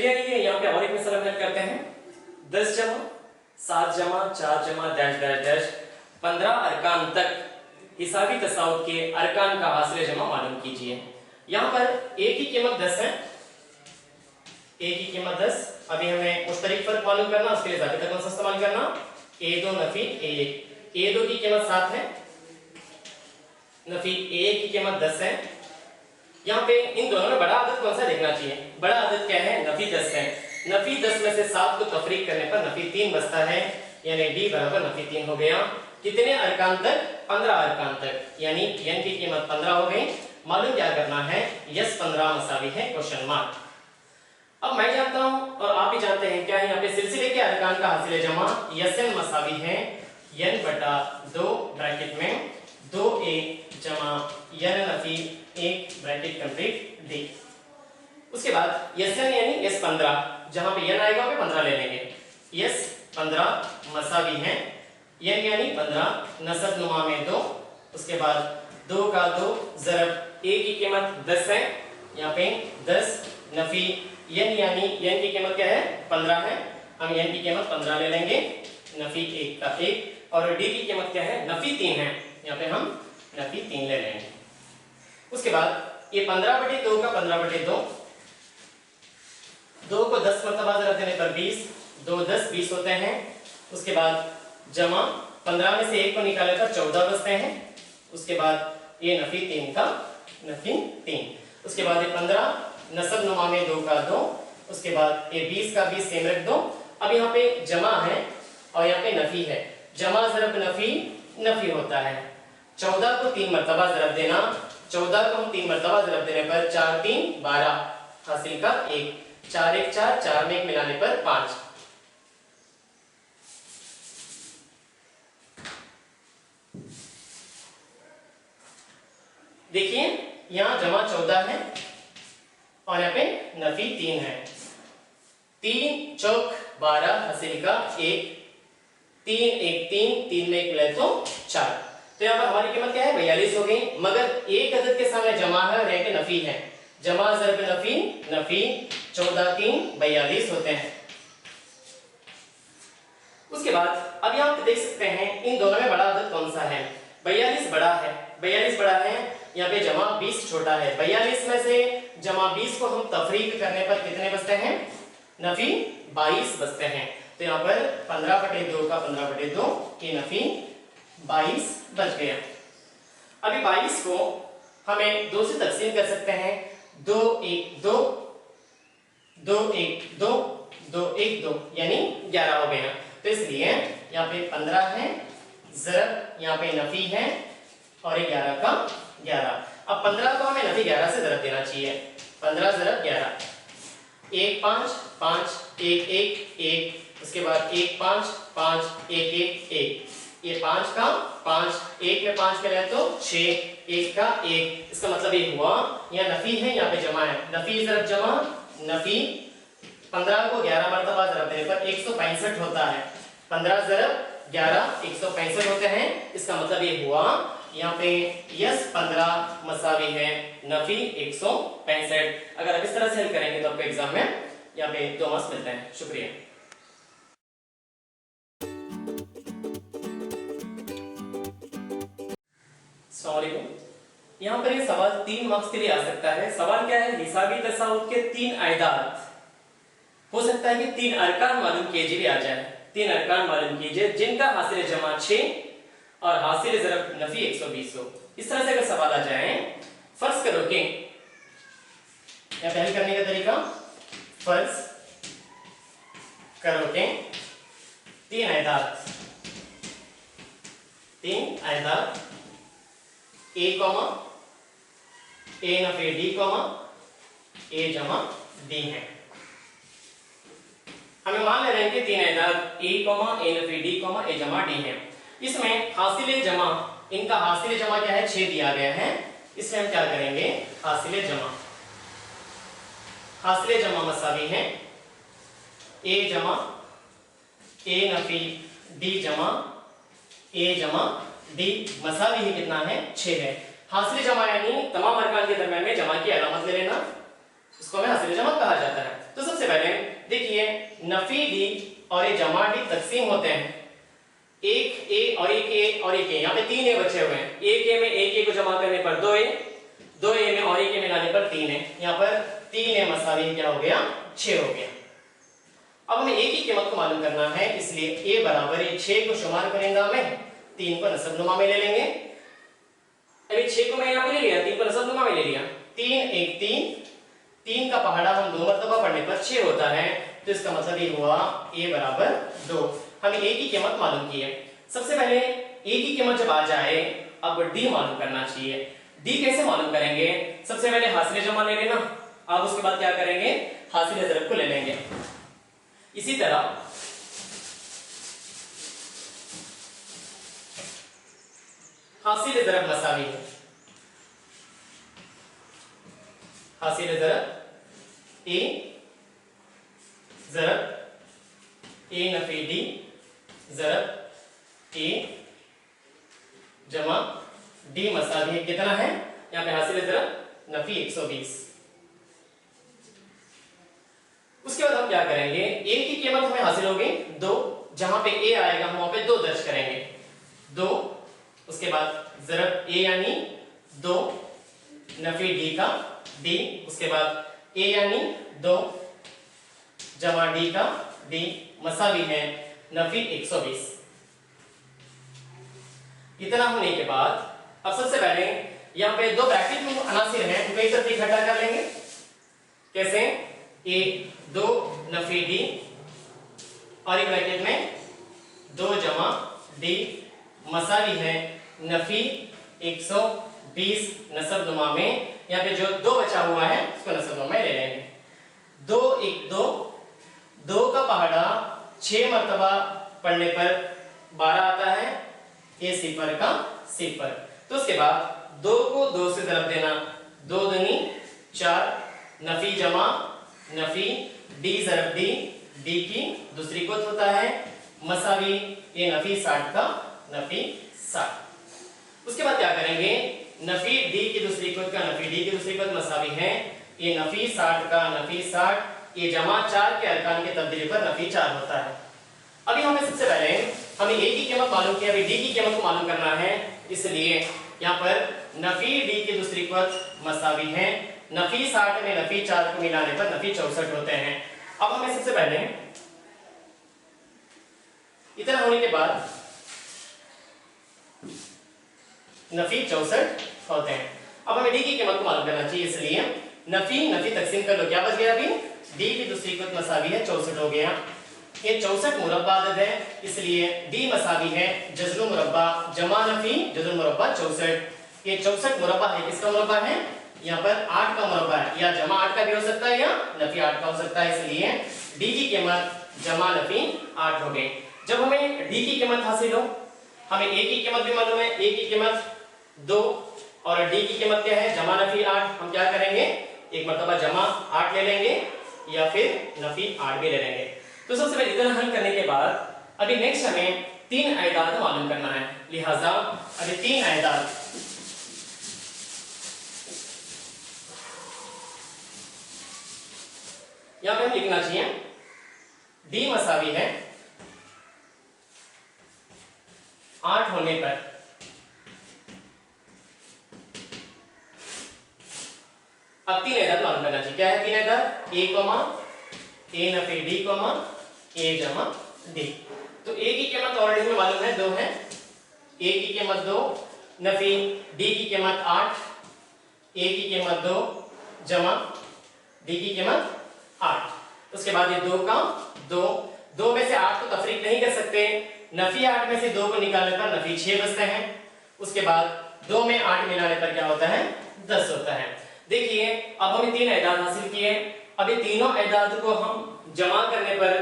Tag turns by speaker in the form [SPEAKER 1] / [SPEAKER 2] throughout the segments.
[SPEAKER 1] चलिए आइए यहाँ पे और एक मिसाल हम करते हैं। 10 जमा 7 जमा 4 जमा डैश डैश डैश 15 अरकान तक हिसाबी तसाउत के अरकान का हासिल जमा मालूम कीजिए। यहाँ पर ए की कीमत 10 है, ए की कीमत 10। अभी हमें मुश्तरिक फर्क मालूम करना, उसके लिए ज़ाबिता कौन सा इस्तेमाल करना, a2 नफी a1। a2 की कीमत 7 है, नफी a1 की कीमत 10 है। यहाँ पे इन दोनों में बड़ा आदत कौन सा देखना चाहिए, बड़ा आदत क्या है, नफी 10 है। नफी 10 में से 7 को तफरीक करने पर नफी 3 बचता है, यानी d बराबर नफी 3 हो गया। कितने अरकान तक, 15 अरकान तक, यानी n की कीमत 15 हो गई। मालूम क्या करना है, यस 15 मसावी है क्वेश्चन मार्क। अब मैं जानता हूं और आप भी जानते हैं क्या है, यहाँ पे सिलसिले के अरकान का हासिल जमा यसन मसावी है n बटा 2 ब्रैकेट में 2a जमा n Nafi 1 bracket complete d। उसके बाद यसन यानी यस 15, जहां पे n आएगा वहां पे 15 ले लेंगे। यस 15 मसावी है n यानी 15 नसब नुमा में 2, उसके बाद 2 का 2 ज़रब a की कीमत 10 है, यहाँ पे 10 नफी n यानी n की कीमत क्या है, 15 है, हम n की कीमत 15 ले लेंगे, नफी 1 का 1, और d की कीमत क्या है, नफी 3 है, यहाँ पे हम नफी 3 ले लेंगे। उसके बाद ये 15/2 का 15/2, 2 को 10 मरतबा ज़रब देने पर 20, 2 10 20 होते हैं। उसके बाद जमा 15 में से 1 को निकाले पर 14 बचते हैं। उसके बाद ये नफी 3 का नफी 3, उसके बाद ये 15 नसब नुमा में 2 का 2, उसके बाद ये 20 का 20 सेम रख दो। अब यहाँ पे जमा है और यहाँ पे नफी है, जमा ज़रब नफी नफी होता है। 14 को 3 मरतबा ज़रब देना, 14 को हम 3 मरतबा ज़रब देने पर 4 3 12 हासिल का 1, 4 1 4, 4 में 1 मिलाने पर 5। देखिए यहाँ जमा 14 है और यहाँ पे नफी 3 है। 3 चौक 12 हासिल का 1, 3 1 3, 3 में 1 मिलाए तो 4। तो यहाँ पर हमारी कीमत क्या है, 42 हो गई। मगर एक अदद के सामने जमा है और यहाँ पे नफी है, जमा ज़रब नफी नफी 14 3 42 होते हैं। उसके बाद अब यहाँ पे देख सकते हैं इन दोनों में बड़ा अदद कौन सा है, 42 बड़ा है, 42 बड़ा है, यहाँ पे जमा 20 छोटा है। 42 में से जमा 20 को हम तफरीक करने पर कितने बचते हैं, नफी 22 बचते हैं। तो यहाँ पर 15/2 का 15/2 की नफी 22 बच गया। अभी 22 को हमें 2 से तकसीम कर सकते हैं, 2 1 2, 2 1 2, 2 1 2, यानी 11 हो गया। तो इसलिए यहाँ पे 15 है, ज़रब यहाँ पे नफी है और 11 का 11। अब 15 को हमें नफी 11 से ज़रब देना चाहिए, 15 ज़रब 11, 1 5 5 1 1 1, उसके बाद 1 5 5 1 1 1, ये 5 का 5, 1 में 5 मिलाए तो 6, 1 का 1, इसका मतलब ये हुआ यहाँ नफी है, यहाँ पे जमा है, नफी ज़रब जमा नफी। 15 को 11 मरतबा ज़रब देने पर 165 होता है, 15 ज़रब 11 165 होते हैं। इसका मतलब ये हुआ यहाँ पे यस 15 मसावी है नफी 165। अगर आप इस तरह से हल करेंगे तो आपको एग्जाम में यहाँ पे 2 मार्क्स मिलते हैं। शुक्रिया। यहाँ पर ये सवाल 3 मार्क्स के लिए आ सकता है। सवाल क्या है, हिसाबी तसाउत के 3 आयदात, हो सकता है कि 3 अरकान मालूम कीजिए भी आ जाए। 3 अरकान मालूम कीजिए जिनका हासिल जमा 6 और हासिल ज़रब नफी 120 हो। इस तरह से अगर सवाल आ जाए, फर्ज करो कि यहाँ हल करने का तरीका, फर्ज करो कि 3 आयदात a comma a Nafi d comma a जमा d है। हमें मान ले रहे हैं कि 3 आयदात a comma a Nafi d comma a जमा d है। इसमें हासिल जमा, इनका हासिल जमा क्या है, 6 दिया गया है। इसमें हम क्या करेंगे, हासिल जमा मसावी है a जमा a नफी d जमा a जमा d, मसावी ही कितना है, 6 है। हासिल जमा यानी तमाम अरकान के दरमियान में जमा की अलामत ले लेना, इसको हमें हासिल जमा कहा जाता है। तो सबसे पहले देखिए नफी डी और ये जमा डी तकसीम होते हैं, एक ए और एक ए और एक ए, यहाँ पे 3 ए बचे हुए हैं, एक ए में एक ए को जमा करने पर 2 ए, 2 ए में और एक ए मिलाने पर 3 ए, यहाँ पर 3 ए मसावी क्या हो गया 6 हो गया। अब हमें ए की कीमत को मालूम करना है, इसलिए ए बराबर ये 6 को शुमार करेंगे हमें, 3 को नसबनुमा में ले लेंगे। अभी 6 को मैं यहाँ पे ले लिया, 3 को नसबनुमा में ले लिया, 3 1 3, 3 का पहाड़ा हम 2 मरतबा पढ़ने पर 6 होता है, तो इसका मतलब ये हुआ ए बराबर 2। हमें ए की कीमत मालूम की है। सबसे पहले ए की कीमत जब आ जाए अब डी मालूम करना चाहिए। डी कैसे मालूम करेंगे? सबसे पहले हासिल जमा ले लेना, अब उसके बाद क्या करेंगे हासिल ज़रब को ले लेंगे। इसी तरह हासिल ज़रब मसावी है, हासिल ज़रब ए ज़रब ए नफी डी ज़रब ए जमा डी मसावी कितना है? यहाँ पे हासिल ज़रब नफी 120। उसके बाद हम क्या करेंगे, ए की कीमत हमें हासिल होगी 2, जहां पे ए आएगा हम वहां पे 2 दर्ज करेंगे, 2। उसके बाद ज़रब ए यानी 2 नफी डी का डी, उसके बाद ए यानी 2 जमा डी का डी मसावी है नफी 120। इतना होने के बाद अब सबसे पहले यहाँ पे 2 ब्रैकेट में अनासिर हैं, उनको एक तरफ इकट्ठा कर लेंगे। कैसे? ए 2 नफी डी और एक ब्रैकेट में 2 जमा डी मसावी है नफी 120 नसबनुमा में। यहाँ पे जो 2 बचा हुआ है उसको नसबनुमा में ले लेंगे। 2 1 2, 2 का पहाड़ा 6 मरतबा पढ़ने पर 12 आता है, ये सिफर का सिफर। तो उसके बाद 2 को 2 से ज़रब देना, 2 दूनी 4 नफी जमा नफी डी ज़रब डी, डी की दूसरी कुत होता है मसावी ये नफी 60 का नफी 60। उसके बाद क्या करेंगे, नफी डी की दूसरी कुत का नफी डी की दूसरी कुत मसावी है ये नफी 60 का नफी 60, ये जमा 4 के अरकान की तब्दीली पर नफी 4 होता है। अभी हमें सबसे पहले हमें ए की कीमत मालूम की, अभी डी की कीमत को मालूम करना है, इसलिए यहाँ पर नफी डी की दूसरी कुत मसावी है नफी 60 में नफी 4 को मिलाने पर नफी 64 होते हैं। अब हमें सबसे पहले इतना होने के बाद नफी 64 होते हैं। अब हमें डी की कीमत को मालूम करना चाहिए, इसलिए नफी नफी तकसीम कर लो, क्या बच गया? अभी डी की दूसरी कुत मसावी है 64 हो गया। ये 64 मुरब्बा अदद है, इसलिए डी मसावी है जज़्र मुरब्बा जमा नफी जज़्र मुरब्बा 64। ये 64 मुरब्बा है, किसका मुरब्बा है? यहाँ पर 8 का मुरब्बा है, या जमा 8 का भी हो सकता है या नफी 8 का हो सकता है, इसलिए डी की कीमत जमा नफी 8 हो गई। जब हमें डी की कीमत हासिल हो, हमें ए की कीमत भी मालूम है, ए की कीमत 2 और डी की कीमत क्या है? जमा नफी 8। हम क्या करेंगे, एक मरतबा जमा 8 ले लेंगे या फिर नफी 8 भी ले लेंगे। तो सबसे पहले इतना हल करने के बाद अभी नेक्स्ट हमें 3 आयदाद मालूम करना है, लिहाजा अभी 3 आयदाद यहां पे हम लिखना चाहिए। डी मसावी है 8 होने पर अब 3 आयदाद मालूम करना चाहिए। क्या है 3 आयदाद? ए कॉमा ए नफी डी कॉमा ए जमा डी। तो ए की कीमत ऑलरेडी हमें मालूम है 2 है, ए की कीमत 2 नफी डी की कीमत 8, ए की कीमत 2 जमा डी की कीमत 8। उसके बाद ये 2 का 2 में से 8 को तफरीक नहीं कर सकते, नफी 8 में से 2 को निकालने पर नफी 6 बचते हैं। उसके बाद 2 में 8 मिलाने पर क्या होता है? 10 होता है। देखिए अब हमें 3 आयदाद हासिल किए, अभी तीनों आयदाद को हम जमा करने पर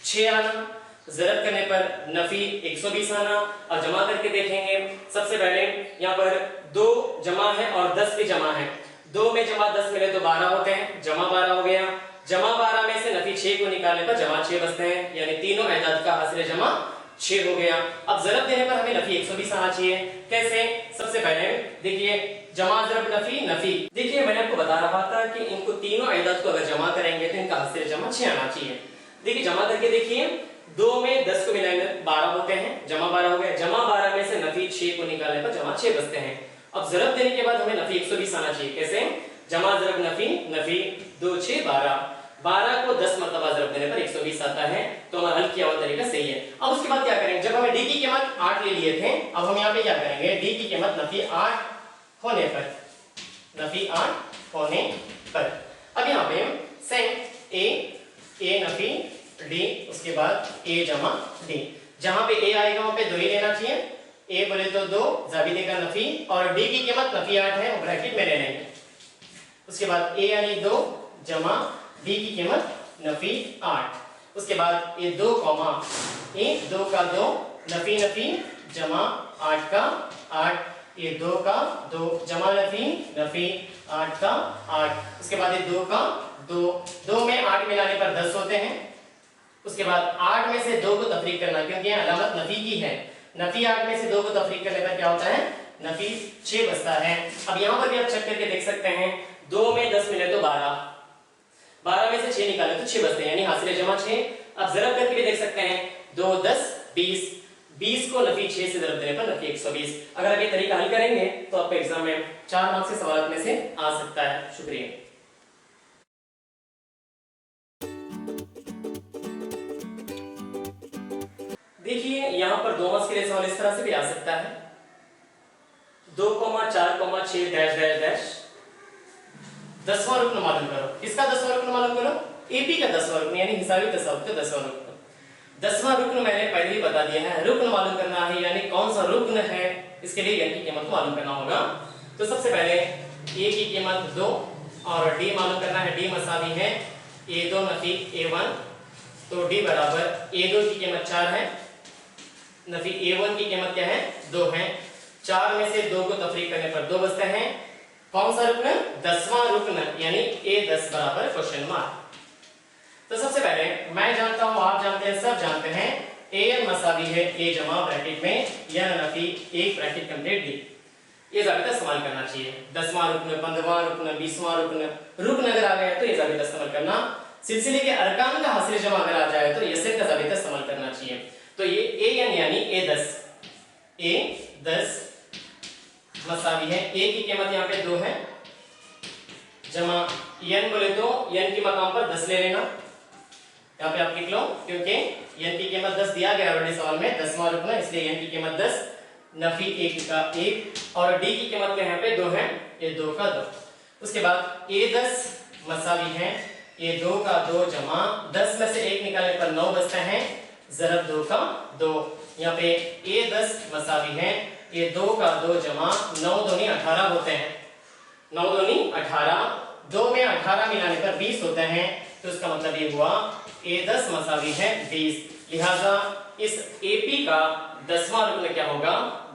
[SPEAKER 1] 6 आना, ज़रब करने पर नफी 120 आना और जमा करके देखेंगे। सबसे पहले यहाँ पर 2 जमा है और 10 भी जमा है, 2 में जमा 10 मिले तो 12 होते हैं, जमा 12 हो गया। जमा 12 में से नफी 6 को निकालने पर जमा 6 बचते हैं, यानी तीनों आयदाद का हासिल जमा 6 हो गया। अब ज़रब देने पर हमें नफी 120 आना चाहिए। कैसे? सबसे पहले देखिए जमा ज़रब नफी नफी। देखिए मैंने आपको बता रहा था कि इनको तीनों अदद को अगर जमा करेंगे तो इनका हासिल जमा 6 आना चाहिए। देखिए जमा करके देखिए 2 में 10 को मिलाएंगे 12 होते हैं, जमा 12 हो गया। जमा 12 में से नफी 6 को निकालने पर जमा 6 बचते हैं। अब ज़रब देने के बाद हमें नफी 120 आना चाहिए। कैसे? जमा ज़रब नफी नफी 2 6 12, 12 को 10 मरतबा ज़रब देने पर 120 आता है। तो हमारा हल किया हुआ तरीका सही है। अब उसके बाद क्या करेंगे? जब हमें डी की कीमत 8 ले लिए थे, अब हम यहाँ पे क्या करेंगे? डी की कीमत नफी 8 होने पर, नफी 8 होने पर अब यहाँ पे सेम ए नफी डी, उसके बाद ए जमा डी। जहां पे ए आएगा वहां पे 2 ही लेना चाहिए। ए बोले तो 2 जाबिदे का नफी, और डी की कीमत नफी 8 है, वो ब्रैकेट में ले लेंगे। उसके बाद ए यानी 2 जमा डी की कीमत नफी 8। उसके बाद ए 2 कॉमा ए 2 का 2 नफी नफी जमा 8 का 8, ये 2 का 2 जमा नफी नफी 8 का 8। उसके बाद ये 2 का 2, 2 में 8 मिलाने पर 10 होते हैं। उसके बाद 8 में से 2 को तफरीक करना, क्योंकि यहाँ अलामत नफी की है। नफी 8 में से 2 को तफरीक करने पर क्या होता है? नफी 6 बचता है। अब यहाँ पर भी आप चेक करके देख सकते हैं, 2 में 10 मिले तो 12, 12 में से 6 निकाले तो 6 बचते हैं, यानी हासिल जमा 6। अब ज़रब करके भी देख सकते हैं, 2 10 20, 20 को नफी 6 से ज़रब देने पर नफी 120। अगर आप ये तरीका हल करेंगे तो आपके एग्जाम में 4 मार्क्स के सवाल में से आ सकता है। शुक्रिया। देखिए यहाँ पर 2 मार्क्स के लिए सवाल इस तरह से भी आ सकता है, 2,4,6 डैश डैश डैश 10वां रुकन मालूम करो। किसका 10वां रुकन मालूम करो? एपी का 10वां रुकन, यानी हिसाबी तसावुत का 10वां रुकन। 10वां रुकन मैंने पहले ही बता दिया है, रुकन मालूम करना है, यानी कौन सा रुकन है, इसके लिए n की कीमत को मालूम करना होगा। तो सबसे पहले a की कीमत 2 और d मालूम करना है। d मसावी है a2 नफी a1, तो d बराबर a2 की कीमत 4 है, नफी a1 की कीमत क्या है? 2 है। 4 में से 2 को तफरीक करने पर 2 बचते हैं। कौन सा रुकन? 10वां रुकन, यानी a10 बराबर क्वेश्चन मार्क। तो सबसे पहले मैं जानता हूं, आप जानते हैं, सब जानते हैं, an मसावी है a जमा ब्रैकेट में n Nafi 1 bracket complete the. ये जाबिता इस्तेमाल करना चाहिए। 10वां रुकन, 15वां रुकन, 20वां रुकन अगर आ गया तो ये जाबिता इस्तेमाल करना। सिलसिले के अरकान का हासिल जमा अगर आ जाए तो यसर का जाबिता इस्तेमाल करना चाहिए। तो ये an यानी a10 मसावी है, a की कीमत यहाँ पे 2 है, जमा n बोले तो n की मकाम पर 10 ले लेना। यहाँ पे आप लिख लो, क्योंकि n की कीमत 10 दिया गया ऑलरेडी सवाल में, 10वां रुकन, इसलिए n की कीमत 10 नफी 1 का 1, और d की कीमत यहाँ पे 2 है, ये 2 का 2। उसके बाद a10 मसावी है ये 2 का 2 जमा 10 में से 1 निकालने पर 9 बचते हैं, ज़रब 2 का 2। यहाँ पे a10 मसावी है ये 2 का 2 जमा 9 दूनी 18 होते हैं, 9 दूनी 18, 2 में 18 मिलाने पर 20 होते हैं। तो इसका मतलब ये हुआ a10 मसावी है 20, लिहाजा इस AP का 10वां रुकन क्या होगा?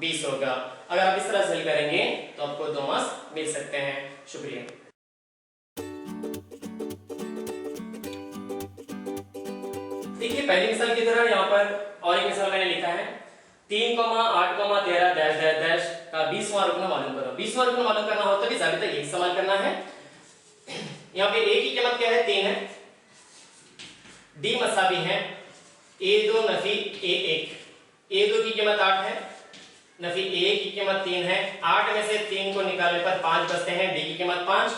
[SPEAKER 1] 20 होगा। अगर आप इस तरह से हल करेंगे तो आपको 2 मार्क्स मिल सकते हैं। शुक्रिया। देखिए पहली मिसाल की तरह यहाँ पर और एक मिसाल मैंने लिखा है, 3,8,13 डैश डैश डैश का 20वां रुकन मालूम करो। 20वां रुकन मालूम करना हो तो भी जाबिता यही इस्तेमाल करना है। यहाँ पे a की कीमत क्या है? 3 है, d मसावी है a2 नफी a1, a2 की कीमत 8 है, नफी a1 की कीमत 3 है। 8 में से 3 को निकालने पर 5 बचते हैं, d की कीमत 5।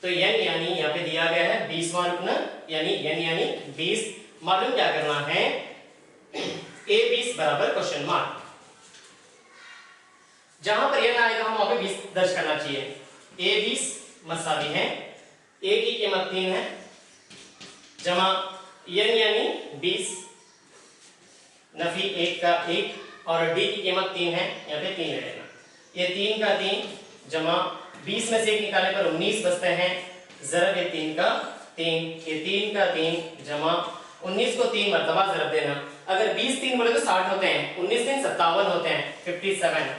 [SPEAKER 1] तो n यानी यहाँ पे दिया गया है 20वां रुकन, यानी n यानी 20। मालूम क्या करना है? a20 बराबर क्वेश्चन मार्क। जहां पर n आएगा हम वहां पे 20 दर्ज करना चाहिए। a20 मसावी है a की कीमत 3 है, जमा n यानी 20 नफी 1 का 1, और d की कीमत 3 है, यहाँ पे 3 ले लेना। ये 3 का 3 जमा 20 में से 1 निकालने पर 19 बचते हैं, ज़रब ये 3 का 3, ये 3 का 3 जमा 19 को 3 मरतबा ज़रब देना। अगर 20 3 बोले तो 60 होते हैं, 19 3 57 होते हैं, 57।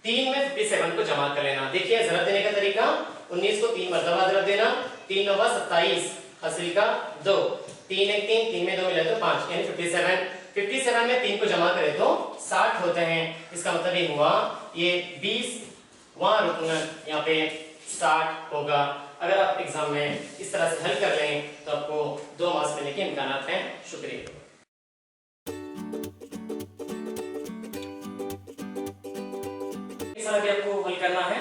[SPEAKER 1] 3 में 57 को जमा कर लेना। देखिए ज़रब देने का तरीका, 19 को 3 मरतबा ज़रब देना, 3 9 27, हासिल का 2, 3 1 3, 3 में 2 मिले तो 5, यानी 57। 57 में 3 को जमा करें तो 60 होते हैं। इसका मतलब ये हुआ ये 20 वहां रुकना यहाँ पे 60 होगा। अगर आप एग्जाम में इस तरह से हल कर लें तो आपको 2 मार्क्स मिलने के इम्कान हैं। शुक्रिया। भी आपको हल करना है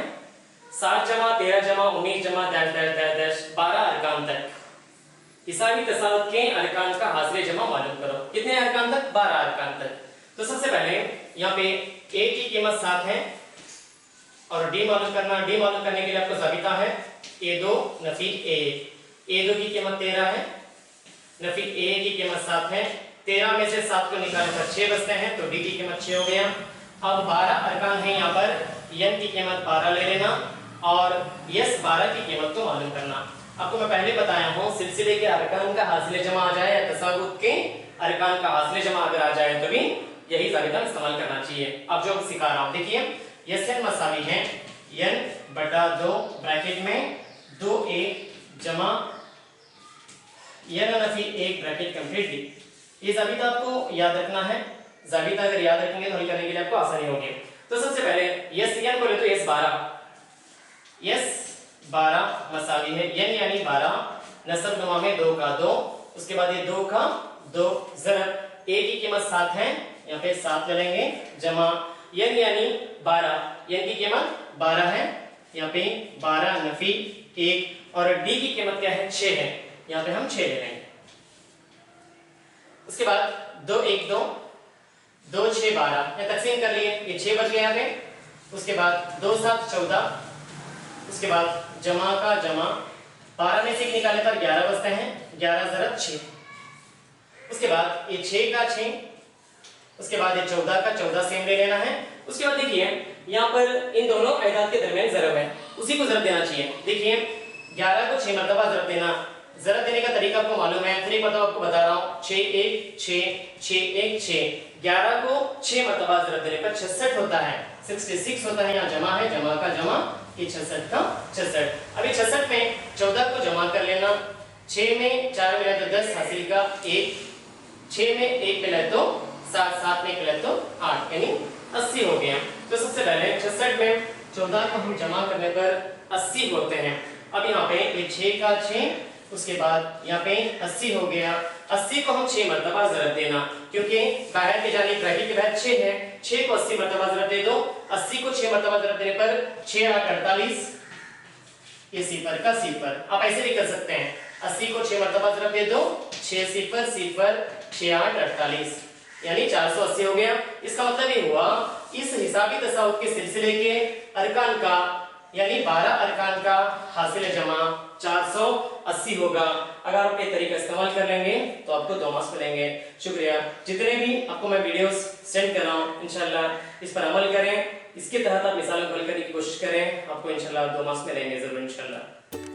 [SPEAKER 1] 60 जमा 13 जमा 19 जमा डैश डैश डैश डैश 12 अरकान तक हिसाबी तसावुत के अरकान का हासिल जमा मालूम करो। कितने अरकान तक? 12 अरकान तक। तो सबसे पहले यहाँ पे a की कीमत 7 है और d मालूम करना। d मालूम करने के लिए आपको ज़ाबिता है a2 नफी a1। a2 की कीमत 13 है, नफी a की कीमत 7 है। 13 में से 7 को निकालने पर 6 बचते हैं तो d की कीमत 6 हो गया। अब 12 अरकान है, यहाँ पर n की कीमत 12 ले लेना और यस 12 की कीमत को मालूम करना। आपको मैं पहले बताया हूँ सिलसिले के अरकान का हासिल जमा आ जाए या तसावुत के अरकान का हासिल जमा अगर आ जाए तो भी यही ज़ाबिता इस्तेमाल करना चाहिए। अब जो सिखा रहा हूँ देखिए, यस n मसावी है n/2 ब्रैकेट में 2a जमा n नफी 1 ब्रैकेट कंप्लीट। ये ज़ाबिता आपको याद रखना है। ज़ाबिता अगर याद रखेंगे तो हल करने के लिए आपको आसानी होगी। तो सबसे पहले यस n को ले तो यस 12 मसावी है n यानी 12 नसब नुमा में 2 का 2, उसके बाद ये 2 का 2 ज़रब a की कीमत 7 है, यहाँ पे 7 ले लेंगे जमा n यानी 12, n की कीमत 12 है, यहाँ पे 12 नफी 1 और d की कीमत क्या है? 6 है, यहाँ पे हम 6 ले लेंगे। उसके बाद 2 1 2 2 6 12 या तकसीम कर लिए, ये 6 बच गए यहाँ पे। उसके बाद 2 7 14, उसके बाद जमा का जमा 12 में से निकालने पर 11 बचते हैं, 11 ज़रब 6। उसके बाद ये 6 का 6, उसके बाद ये 14 का 14 सेम ले लेना है। उसके बाद देखिए यहाँ पर इन दोनों आयदाद के दरमियान ज़रब है, उसी को ज़रब देना चाहिए। देखिए 11 को 6 मरतबा ज़रब देना, ज़रब देने का तरीका आपको मालूम है, फिर एक मरतबा आपको बता रहा हूँ। 6 1 6 6 1 6, 11 को 6 मरतबा ज़रब देने पर 66 होता है, 66 होता है। यहाँ जमा है, जमा का जमा कि 66 का 66। अभी 66 में 14 को जमा कर लेना, 6 में 4 मिला तो 10 हासिल का 1, 6 में 1 मिला तो 7, 7 में 1 मिला तो 8 यानी 80 हो गया। तो सबसे पहले 66 में 14 को हम जमा करने पर 80 होते हैं। अब यहाँ पे ये 6 का 6, उसके बाद यहाँ पे 80 हो गया। 80 को हम 6 मरतबा ज़रब देना, क्योंकि बाहर की जानिब ब्रैकेट के बाहर 6 है, 6 को 80 मरतबा ज़रब दे दो। 80 को 6 मरतबा ज़रब देने पर 6 8 48, ये सिफर का सिफर। आप ऐसे भी कर सकते हैं, 80 को 6 मरतबा ज़रब दे दो, 6 सिफर सिफर 6 8 48 यानी 480 हो गया। इसका मतलब ये हुआ इस हिसाबी तसावुत के सिलसिले के अरकान का यानी 12 अरकान का हासिल जमा 480 होगा। अगर आप ये तरीका इस्तेमाल कर लेंगे तो आपको 2 मार्क्स मिलेंगे। शुक्रिया। जितने भी आपको मैं वीडियोस सेंड कर रहा हूँ इंशाल्लाह इस पर अमल करें, इसके तहत आप मिसाल हल करने की कोशिश करें, आपको इंशाल्लाह 2 मार्क्स मिलेंगे जरूर इंशाल्लाह।